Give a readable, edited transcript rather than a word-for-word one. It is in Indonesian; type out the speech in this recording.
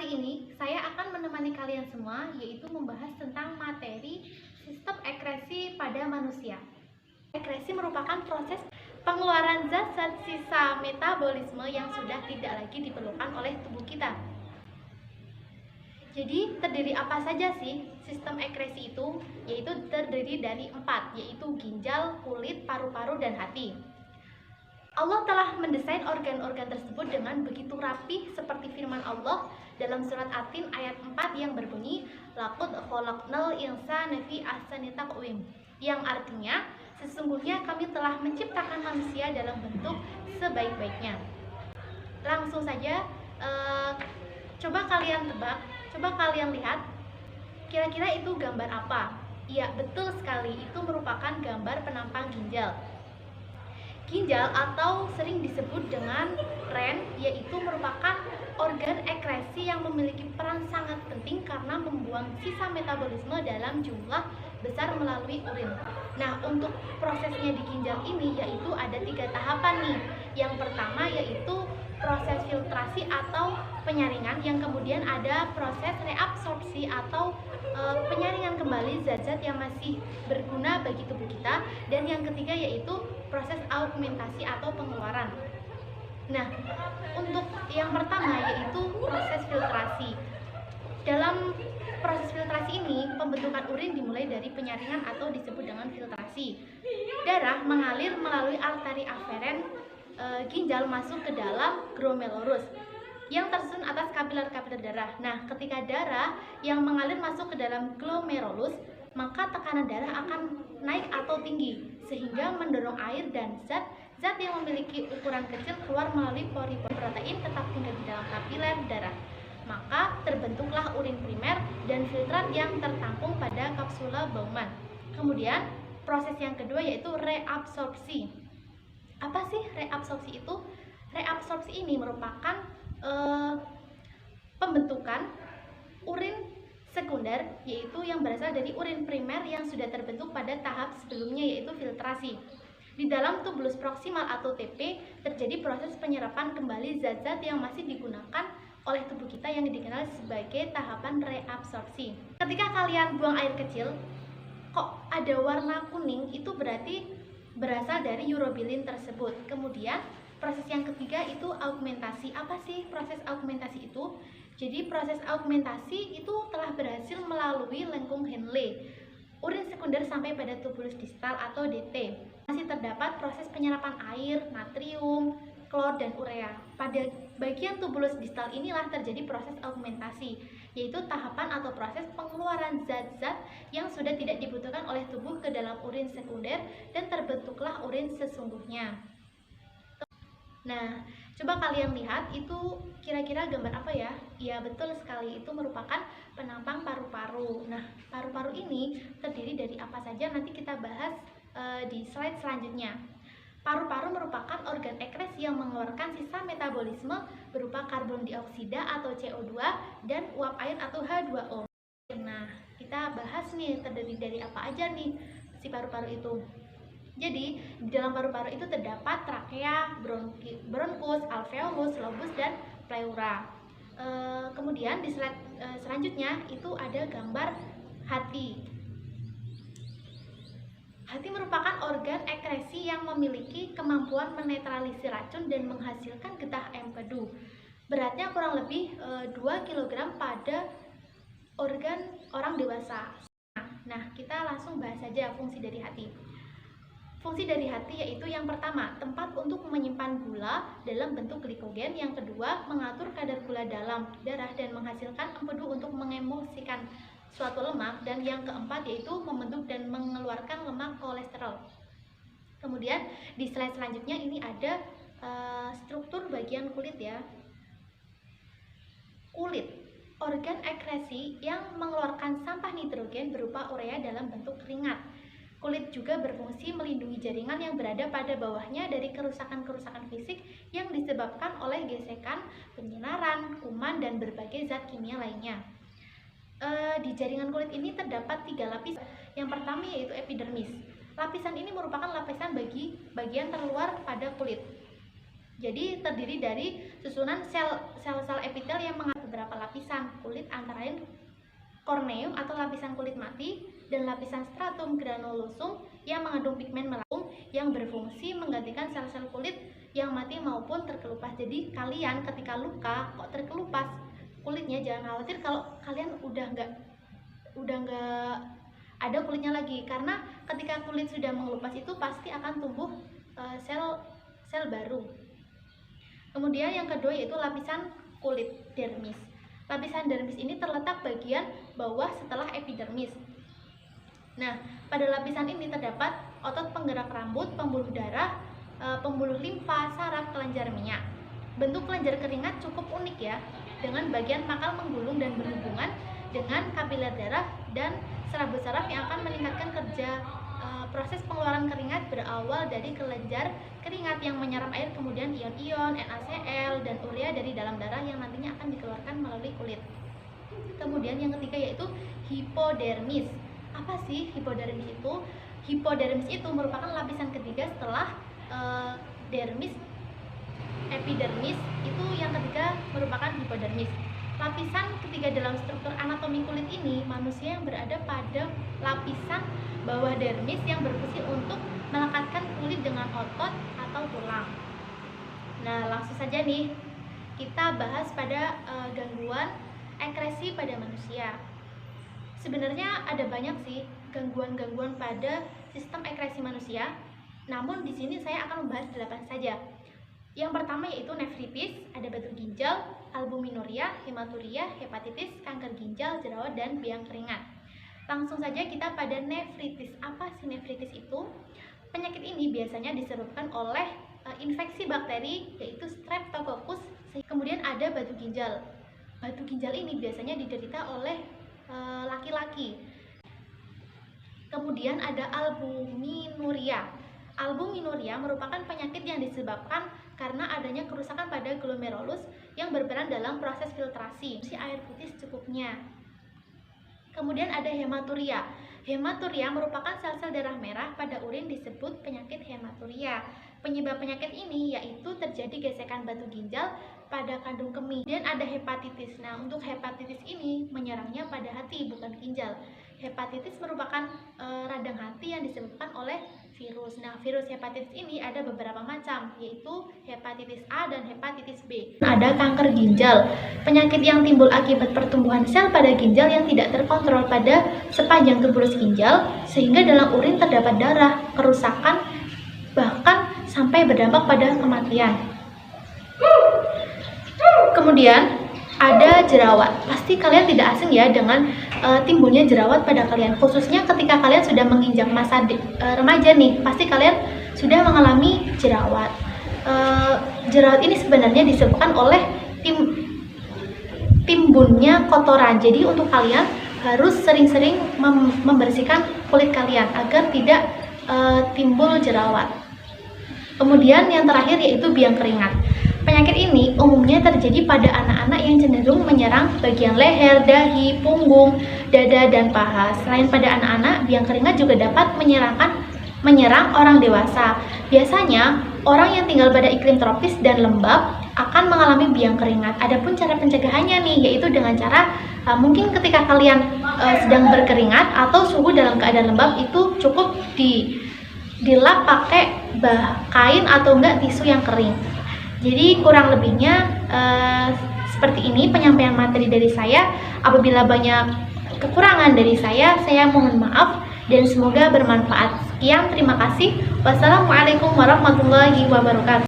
kali ini saya akan menemani kalian semua, yaitu membahas tentang materi sistem ekskresi pada manusia. Ekskresi merupakan proses pengeluaran zat-zat sisa metabolisme yang sudah tidak lagi diperlukan oleh tubuh kita. Jadi terdiri apa saja sih sistem ekskresi itu? Yaitu terdiri dari 4, yaitu ginjal, kulit, paru-paru, dan hati. Allah telah mendesain organ-organ tersebut dengan begitu rapi seperti firman Allah dalam surat At-Tin ayat 4 yang berbunyi Laqad khalaqnal insana fi ahsani taqwim, yang artinya sesungguhnya kami telah menciptakan manusia dalam bentuk sebaik-baiknya. Langsung saja coba kalian tebak, coba kalian lihat kira-kira itu gambar apa? Iya, betul sekali, itu merupakan gambar penampang ginjal. Ginjal atau sering disebut dengan ren, yaitu merupakan organ ekskresi yang memiliki peran sangat penting karena membuang sisa metabolisme dalam jumlah besar melalui urin. Nah, untuk prosesnya di ginjal ini yaitu ada 3 tahapan nih. Yang pertama yaitu proses filtrasi atau penyaringan, yang kemudian ada proses reabsorpsi atau penyaringan kembali zat-zat yang masih berguna bagi tubuh kita, dan yang ketiga yaitu proses augmentasi atau pengeluaran. Nah, untuk yang pertama yaitu proses filtrasi. Dalam proses filtrasi ini, pembentukan urin dimulai dari penyaringan atau disebut dengan filtrasi. Darah mengalir melalui arteri aferen ginjal masuk ke dalam glomerulus yang tersusun atas kapiler-kapiler darah. Nah, ketika darah yang mengalir masuk ke dalam glomerulus, maka tekanan darah akan naik atau tinggi sehingga mendorong air dan zat yang memiliki ukuran kecil keluar melalui pori-pori. Protein tetap tinggal di dalam kapiler darah. Maka terbentuklah urin primer dan filtrat yang tertampung pada kapsula Bowman. Kemudian proses yang kedua yaitu reabsorpsi. Apa sih reabsorpsi itu? Reabsorpsi ini merupakan pembentukan urin sekunder, yaitu yang berasal dari urin primer yang sudah terbentuk pada tahap sebelumnya yaitu filtrasi. Di dalam tubulus proksimal atau TP terjadi proses penyerapan kembali zat-zat yang masih digunakan oleh tubuh kita yang dikenal sebagai tahapan reabsorpsi. Ketika kalian buang air kecil, kok ada warna kuning, itu berarti berasal dari urobilin tersebut. Kemudian proses yang ketiga itu augmentasi. Apa sih proses augmentasi itu? Jadi proses augmentasi itu telah berhasil melalui lengkung Henle, urin sekunder sampai pada tubulus distal atau DT. Masih terdapat proses penyerapan air, natrium, klor, dan urea. Pada bagian tubulus distal inilah terjadi proses augmentasi, yaitu tahapan atau proses pengeluaran zat-zat yang sudah tidak dibutuhkan oleh tubuh ke dalam urin sekunder dan terbentuklah urin sesungguhnya. Nah, coba kalian lihat itu kira-kira gambar apa ya? Iya, betul sekali, itu merupakan penampang paru-paru. Nah, paru-paru ini terdiri dari apa saja nanti kita bahas di slide selanjutnya. Paru-paru merupakan organ ekskresi yang mengeluarkan sisa metabolisme berupa karbon dioksida atau CO2 dan uap air atau H2O. Nah, kita bahas nih terdiri dari apa aja nih si paru-paru itu. Jadi, di dalam paru-paru itu terdapat trakea, bronkus, alveolus, lobus, dan pleura. Kemudian di slide selanjutnya itu ada gambar hati. Hati merupakan organ ekskresi yang memiliki kemampuan menetralisir racun dan menghasilkan getah empedu. Beratnya kurang lebih 2 kg pada organ orang dewasa. Nah, kita langsung bahas saja fungsi dari hati. Fungsi dari hati yaitu yang pertama, tempat untuk menyimpan gula dalam bentuk glikogen. Yang kedua, mengatur kadar gula dalam darah dan menghasilkan empedu untuk mengemulsikan suatu lemak. Dan yang keempat yaitu membentuk dan mengeluarkan lemak kolesterol. Kemudian di slide selanjutnya ini ada struktur bagian kulit ya. Kulit, organ ekskresi yang mengeluarkan sampah nitrogen berupa urea dalam bentuk keringat. Kulit juga berfungsi melindungi jaringan yang berada pada bawahnya dari kerusakan-kerusakan fisik yang disebabkan oleh gesekan, penyinaran, kuman, dan berbagai zat kimia lainnya. Di jaringan kulit ini terdapat 3 lapis. Yang pertama yaitu epidermis. Lapisan ini merupakan lapisan bagian terluar pada kulit. Jadi terdiri dari susunan sel-sel epitel yang mengatur beberapa lapisan kulit antara lain korneum atau lapisan kulit mati dan lapisan stratum granulosum yang mengandung pigmen melakum yang berfungsi menggantikan sel-sel kulit yang mati maupun terkelupas. Jadi kalian ketika luka kok terkelupas kulitnya, jangan khawatir kalau kalian udah nggak ada kulitnya lagi, karena ketika kulit sudah mengelupas itu pasti akan tumbuh sel baru. Kemudian yang kedua yaitu lapisan kulit dermis. Lapisan dermis ini terletak bagian bawah setelah epidermis. Nah, pada lapisan ini terdapat otot penggerak rambut, pembuluh darah, pembuluh limfa, saraf, kelenjar minyak. Bentuk kelenjar keringat cukup unik ya, dengan bagian pangkal menggulung dan berhubungan dengan kapiler darah dan serabut saraf yang akan meningkatkan kerja. Proses pengeluaran keringat berawal dari kelenjar keringat yang menyerap air, kemudian ion-ion, NaCl, dan urea dari dalam darah yang nantinya akan dikeluarkan melalui kulit. Kemudian yang ketiga yaitu hipodermis. Apa sih hipodermis itu? Hipodermis itu merupakan lapisan ketiga setelah dermis. Epidermis itu yang ketiga merupakan hipodermis. Lapisan ketiga dalam struktur anatomi kulit ini, manusia yang berada pada lapisan bawah dermis yang berfungsi untuk melekatkan kulit dengan otot atau tulang. Nah, langsung saja nih kita bahas pada gangguan ekresi pada manusia. Sebenarnya ada banyak sih gangguan-gangguan pada sistem ekresi manusia, namun di sini saya akan membahas 8 saja. Yang pertama yaitu nefritis, ada batu ginjal, albuminuria, hematuria, hepatitis, kanker ginjal, jerawat, dan biang keringat. Langsung saja kita pada nefritis. Apa sih nefritis itu? Penyakit ini biasanya disebabkan oleh infeksi bakteri yaitu Streptococcus. Kemudian ada batu ginjal. Batu ginjal ini biasanya diderita oleh laki-laki. Kemudian ada albuminuria. Albuminuria merupakan penyakit yang disebabkan karena adanya kerusakan pada glomerulus yang berperan dalam proses filtrasi air putih secukupnya. Kemudian ada hematuria. Hematuria merupakan sel-sel darah merah pada urin, disebut penyakit hematuria. Penyebab penyakit ini yaitu terjadi gesekan batu ginjal pada kandung kemih. Dan ada hepatitis. Nah, untuk hepatitis ini menyerangnya pada hati bukan ginjal. Hepatitis merupakan radang hati yang disebabkan oleh virus. Nah, virus hepatitis ini ada beberapa macam, yaitu hepatitis A dan hepatitis B. Ada kanker ginjal, penyakit yang timbul akibat pertumbuhan sel pada ginjal yang tidak terkontrol pada sepanjang tubulus ginjal, sehingga dalam urin terdapat darah, kerusakan, bahkan sampai berdampak pada kematian. Kemudian ada jerawat. Pasti kalian tidak asing ya dengan timbulnya jerawat pada kalian, khususnya ketika kalian sudah menginjak masa remaja nih, pasti kalian sudah mengalami jerawat. Jerawat ini sebenarnya disebabkan oleh timbunnya kotoran. Jadi untuk kalian harus sering-sering membersihkan kulit kalian agar tidak timbul jerawat. Kemudian yang terakhir yaitu biang keringat. Penyakit ini umumnya terjadi pada anak-anak yang cenderung menyerang bagian leher, dahi, punggung, dada, dan paha. Selain pada anak-anak, biang keringat juga dapat menyerang orang dewasa. Biasanya, orang yang tinggal pada iklim tropis dan lembab akan mengalami biang keringat. Adapun cara pencegahannya nih, yaitu dengan cara mungkin ketika kalian sedang berkeringat atau suhu dalam keadaan lembab, itu cukup dilap pakai kain atau enggak tisu yang kering. Jadi kurang lebihnya seperti ini penyampaian materi dari saya. Apabila banyak kekurangan dari saya mohon maaf dan semoga bermanfaat. Sekian, terima kasih. Wassalamualaikum warahmatullahi wabarakatuh.